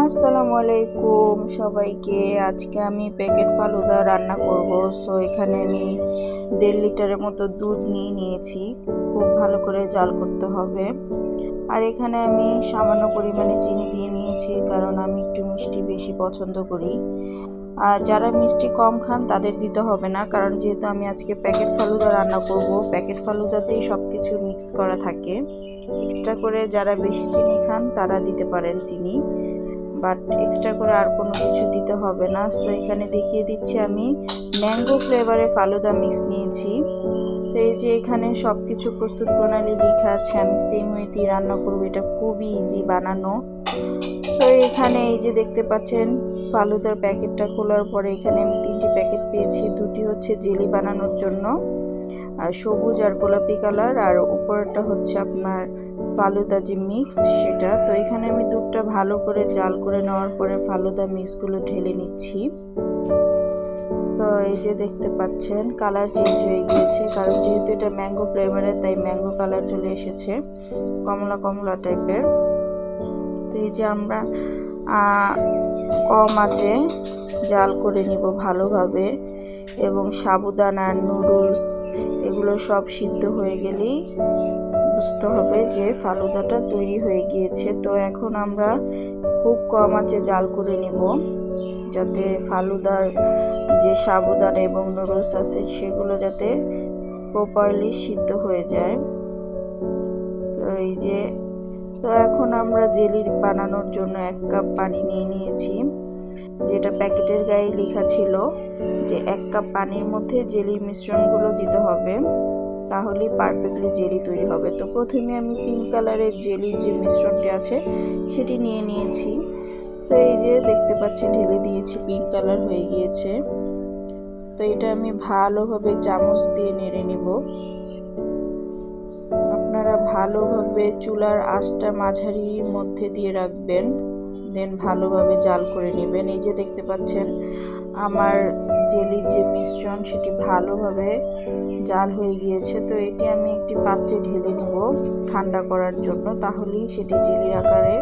আসসালামু আলাইকুম সবাইকে। আজকে আমি প্যাকেট ফালুদা রান্না করব। সো এখানে আমি 1.5 লিটারের মতো দুধ নিয়েছি। খুব ভালো করে জাল করতে হবে। আর এখানে আমি সামান্য পরিমাণে চিনি দিয়ে নিয়েছি, কারণ আমি একটু মিষ্টি বেশি পছন্দ করি। আর যারা মিষ্টি কম খান তাদের দিতে হবে না, কারণ যেহেতু আমি আজকে প্যাকেট ফালুদা রান্না করব, প্যাকেট ফালুদাতেই সব কিছু মিক্স করা থাকে। এক্সট্রা করে যারা বেশি চিনি খান তারা দিতে পারেন চিনি, বাট এক্সট্রা করে আর কোনো কিছু দিতে হবে না। সো এখানে দেখিয়ে দিচ্ছি আমি ম্যাঙ্গো ফ্লেভারের ফালুদা মিক্স নিয়েছি। তো এই যে এখানে সব কিছু প্রস্তুত প্রণালী লেখা আছে, আমি সেম ওয়েতেই রান্না করবো। এটা খুবই ইজি বানানো। তো এখানে এই যে দেখতে পাচ্ছেন ফালুদার প্যাকেটটা খোলার পরে এখানে আমি 3টি প্যাকেট পেয়েছি। 2টি হচ্ছে জেলি বানানোর জন্য, আর সবুজ আর গোলাপি কালার, আর উপরটা হচ্ছে আপনার ফালুদা যে মিক্স সেটা। তো এখানে আমি দুধটা ভালো করে জাল করে নেওয়ার পরে ফালুদা মিক্সগুলো ঢেলে নিচ্ছি। তো এই যে দেখতে পাচ্ছেন কালার চেঞ্জ হয়ে গিয়েছে, কারণ যেহেতু এটা ম্যাঙ্গো ফ্লেভারের তাই ম্যাঙ্গো কালার চলে এসেছে, কমলা কমলা টাইপের। তো এই যে আমরা কম আঁচে জাল করে নিব ভালোভাবে, এবং সাবুদানা নুডলস এগুলো সব সিদ্ধ হয়ে গেলেই বুঝতে হবে যে ফালুদাটা তৈরি হয়ে গিয়েছে। তো এখন আমরা খুব কম আঁচে জাল করে নিব, যাতে ফালুদার যে সাবুদানা এবং নুডলস আছে সেগুলো যাতে প্রপারলি সিদ্ধ হয়ে যায়। তো এই যে এখন আমরা জেলি বানানোর জন্য 1 কাপ পানি নিয়েছি, যেটা প্যাকেটের গায়ে লেখা ছিল যে 1 কাপ পানির মধ্যে জেলির মিশ্রণগুলো দিতে হবে, তাহলেই পারফেক্টলি জেলি তৈরি হবে। তো প্রথমে আমি পিঙ্ক কালারের জেলির যে মিশ্রণটি আছে সেটি নিয়েছি। তো এই যে দেখতে পাচ্ছেন ঢেলে দিয়েছি, পিঙ্ক কালার হয়ে গিয়েছে। তো এটা আমি ভালোভাবে চামচ দিয়ে নেড়ে নিব। আপনারা ভালোভাবে চুলার আঁচটা মাঝারির মধ্যে দিয়ে রাখবেন, দেন ভালোভাবে জাল করে নেবেন। এই যে দেখতে পাচ্ছেন আমার জেলির যে মিশ্রণ সেটি ভালোভাবে জাল হয়ে গিয়েছে। তো এটি আমি একটি পাত্রে ঢেলে নিব ঠান্ডা করার জন্য, তাহলেই সেটি জেলির আকারে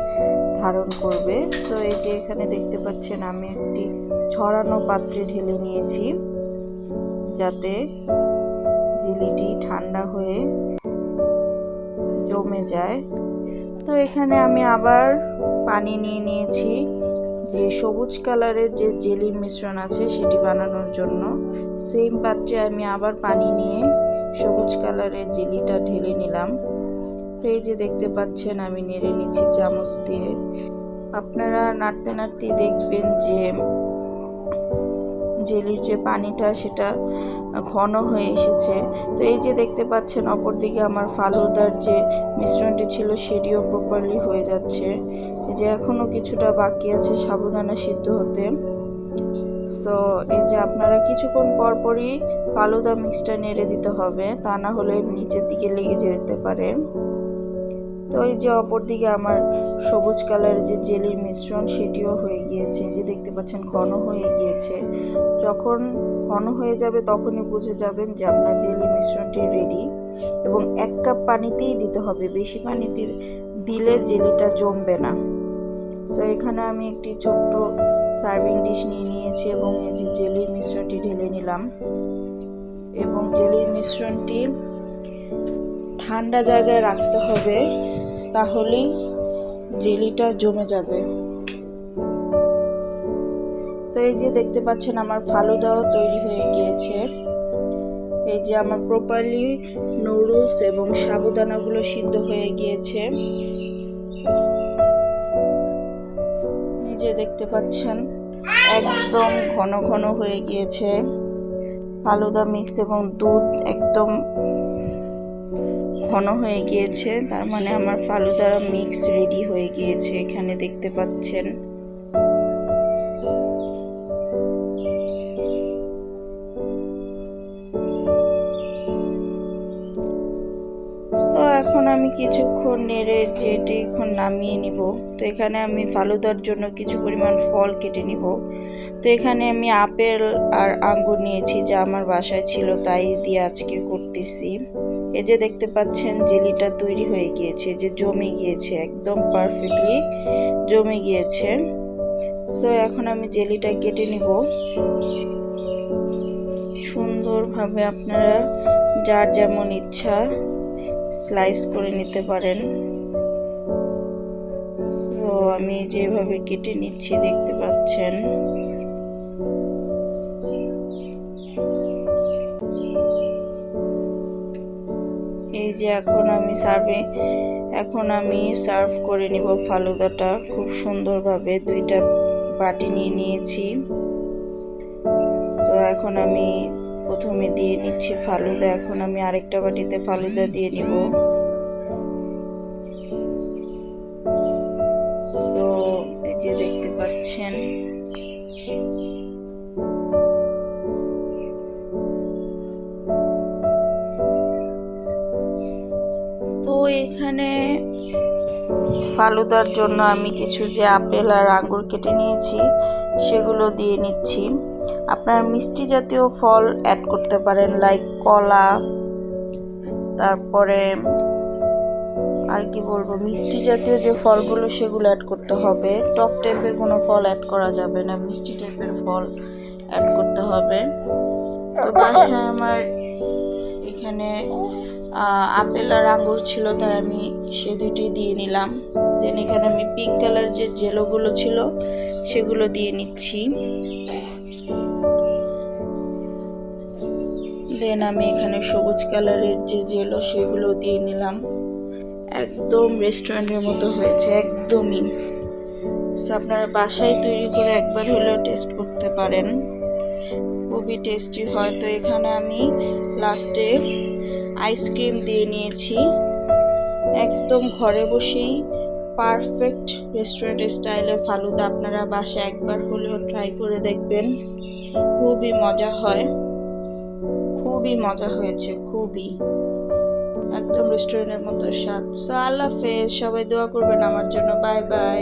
ধারণ করবে। তো এই যে এখানে দেখতে পাচ্ছেন আমি একটি ছড়ানো পাত্রে ঢেলে নিয়েছি, যাতে জেলিটি ঠান্ডা হয়ে জমে যায়। তো এখানে আমি আবার পানি নিয়েছি, যে সবুজ কালারের যে জেলির মিশ্রণ আছে সেটি বানানোর জন্য। সেম পাত্রে আমি আবার পানি নিয়ে সবুজ কালারের জেলিটা ঢেলে নিলাম। তো এই যে দেখতে পাচ্ছেন আমি নেড়ে নিচ্ছি চামচ দিয়ে। আপনারা নাড়তে নাড়তে দেখবেন যে জেলির যে পানিটা সেটা ঘন হয়ে এসেছে। তো এই যে দেখতে পাচ্ছেন অপরদিকে আমার ফালুদার যে মিশ্রণটি ছিল সেটিও প্রপারলি হয়ে যাচ্ছে। এই যে এখনো কিছুটা বাকি আছে সাবুদানা সিদ্ধ হতে। তো এই যে আপনারা কিছুক্ষণ পরপরই ফালুদা মিক্সটা নেড়ে দিতে হবে, তা না হলে নিচের দিকে লেগে যেতে পারে। তো এই যে অপরদিকে আমার সবুজ কালারের যে জেলির মিশ্রণ সেটিও হয়ে গিয়েছে, যে দেখতে পাচ্ছেন ঘন হয়ে গিয়েছে। যখন ঘন হয়ে যাবে তখনই বুঝে যাবেন যে আপনার জেলি মিশ্রণটি রেডি, এবং 1 কাপ পানিতেই দিতে হবে, বেশি পানিতে দিলে জেলিটা জমবে না। সো এখানে আমি একটি ছোট্ট সার্ভিং ডিশ নিয়েছি এবং এই যে জেলির মিশ্রণটি ঢেলে নিলাম, এবং জেলির মিশ্রণটি ঠান্ডা জায়গায় রাখতে হবে, তাহলেই জেলিটা জমে যাবে। সো এই যে দেখতে পাচ্ছেন আমার ফালুদাও তৈরি হয়ে গিয়েছে। এই যে আমার প্রপারলি নুডলস এবং সাবুদানাগুলো সিদ্ধ হয়ে গিয়েছে। এই যে দেখতে পাচ্ছেন একদম ঘন ঘন হয়ে গিয়েছে ফালুদা মিক্স, এবং দুধ একদম ঘন হয়ে গিয়েছে। তার মানে আমার ফালুদা মিক্স রেডি হয়ে গিয়েছে। এখানে দেখতে পাচ্ছেন তো এখন আমি কিছুক্ষণ নেড়ে যেটি এখন নামিয়ে নিব। তো এখানে আমি ফালুদার জন্য কিছু পরিমাণ ফল কেটে নিব। তো এখানে আমি আপেল আর আঙ্গুর নিয়েছি, যা আমার বাসায় ছিল তাই দিয়ে আজকে করতেছি। এই যে দেখতে পাচ্ছেন জেলিটা তৈরি হয়ে গিয়েছে, যে জমে গিয়েছে, একদম পারফেক্টলি জমে গিয়েছে। তো এখন আমি জেলিটা কেটে নিব সুন্দরভাবে। আপনারা যার যেমন ইচ্ছা স্লাইস করে নিতে পারেন। তো আমি যেভাবে কেটে নিচ্ছি দেখতে পাচ্ছেন। এই যে এখন আমি সার্ভ করে নিব ফালুদাটা খুব সুন্দরভাবে। 2টা বাটি নিয়ে নিয়েছি। তো এখন আমি প্রথমে দিয়ে নিচ্ছি ফালুদা। এখন আমি আরেকটা বাটিতে ফালুদা দিয়ে নিব। তো এই যে দেখতে পাচ্ছেন। তো এখানে ফালুদার জন্য আমি কিছু যে আপেল আর আঙ্গুর কেটে নিয়েছি সেগুলো দিয়ে নিচ্ছি। আপনারা মিষ্টি জাতীয় ফল অ্যাড করতে পারেন, লাইক কলা, তারপরে আর কি বলবো, মিষ্টি জাতীয় যে ফলগুলো সেগুলো অ্যাড করতে হবে। টক টাইপের কোনো ফল অ্যাড করা যাবে না, মিষ্টি টাইপের ফল অ্যাড করতে হবে। তো বাসায় আমার এখানে আপেল আর আঙ্গুর ছিল, তাই আমি সে 2টি দিয়ে নিলাম। দেন এখানে আমি পিঙ্ক কালার যে জেলোগুলো ছিল সেগুলো দিয়ে নিচ্ছি। দেন আমি এখানে সবুজ কালারের যে জেলো সেগুলো দিয়ে নিলাম। একদম রেস্টুরেন্টের মতো হয়েছে, একদমই। আপনারা বাসায় তৈরি করে একবার হলেও টেস্ট করতে পারেন, খুবই টেস্টি হয়। তো এখানে আমি লাস্টে আইসক্রিম দিয়ে নিয়েছি। একদম ঘরে বসেই পারফেক্ট রেস্টুরেন্ট স্টাইলের ফালুদা আপনারা বাসায় একবার হলেও ট্রাই করে দেখবেন, খুবই মজা হয়, খুবই মজা হয়েছে, খুবই একদম রেস্টুরেন্টের মতো স্বাদ। সো আল্লাহ হাফেজ, সবাই দোয়া করবেন আমার জন্য। Bye bye.